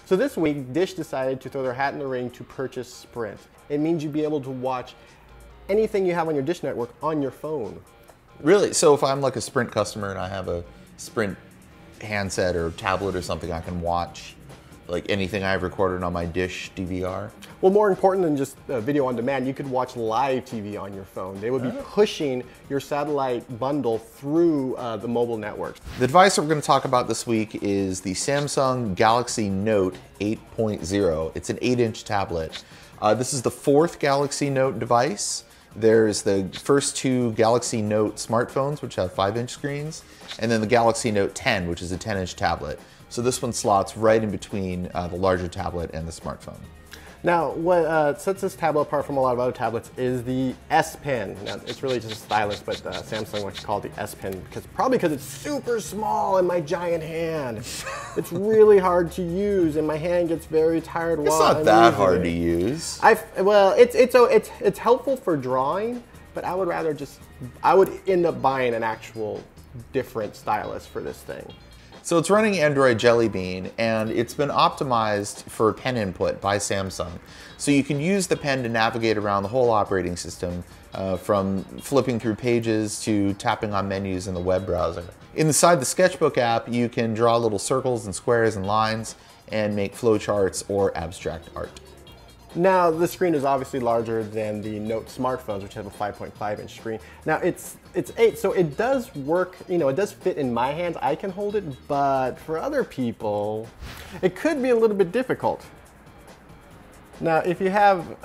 So this week, Dish decided to throw their hat in the ring to purchase Sprint. It means you'd be able to watch anything you have on your Dish network on your phone. Really? So if I'm like a Sprint customer and I have a Sprint handset or tablet or something, I can watch like anything I've recorded on my Dish DVR? Well, more important than just video on demand, you could watch live TV on your phone. They would be pushing your satellite bundle through the mobile networks. The device that we're going to talk about this week is the Samsung Galaxy Note 8.0. It's an 8-inch tablet. This is the 4th Galaxy Note device. There's the first 2 Galaxy Note smartphones, which have 5-inch screens, and then the Galaxy Note 10, which is a 10-inch tablet. So this one slots right in between the larger tablet and the smartphone. Now, what sets this tablet apart from a lot of other tablets is the S Pen. Now, it's really just a stylus, but Samsung wants to call it the S Pen probably because it's super small in my giant hand. It's really hard to use, and my hand gets very tired while I'm using it. It's not that hard to use. Well, it's helpful for drawing, but I would end up buying an actual different stylus for this thing. So it's running Android Jelly Bean, and it's been optimized for pen input by Samsung. So you can use the pen to navigate around the whole operating system, from flipping through pages to tapping on menus in the web browser. Inside the Sketchbook app, you can draw little circles and squares and lines and make flowcharts or abstract art. Now, the screen is obviously larger than the Note smartphones, which have a 5.5-inch screen. Now, it's 8, so it does work, it does fit in my hands. I can hold it, but for other people, it could be a little bit difficult. Now, if you have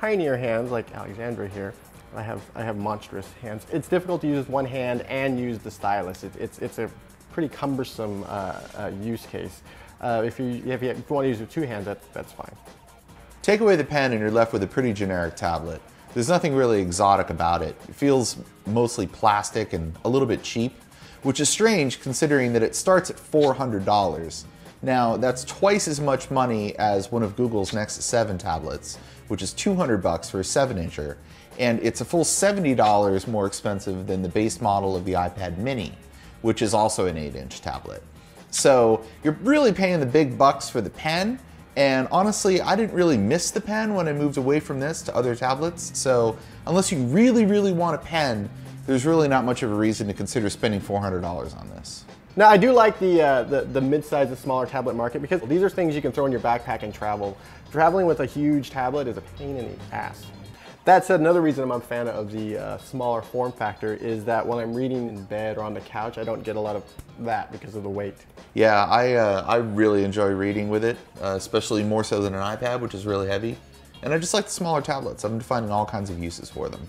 tinier hands, like Alexandra here, I have monstrous hands. It's difficult to use with one hand and use the stylus. It's a pretty cumbersome use case. If you want to use it with 2 hands, that's fine. Take away the pen and you're left with a pretty generic tablet. There's nothing really exotic about it. It feels mostly plastic and a little bit cheap, which is strange considering that it starts at $400. Now, that's twice as much money as one of Google's Nexus 7 tablets, which is $200 for a 7-incher, and it's a full $70 more expensive than the base model of the iPad mini, which is also an 8-inch tablet. So you're really paying the big bucks for the pen. And honestly, I didn't really miss the pen when I moved away from this to other tablets. So unless you really, really want a pen, there's really not much of a reason to consider spending $400 on this. Now, I do like the mid-size and smaller tablet market because these are things you can throw in your backpack and travel. Traveling with a huge tablet is a pain in the ass. That said, another reason I'm a fan of the smaller form factor is that when I'm reading in bed or on the couch, I don't get a lot of that because of the weight. Yeah, I really enjoy reading with it, especially more so than an iPad, which is really heavy. And I just like the smaller tablets. I'm finding all kinds of uses for them.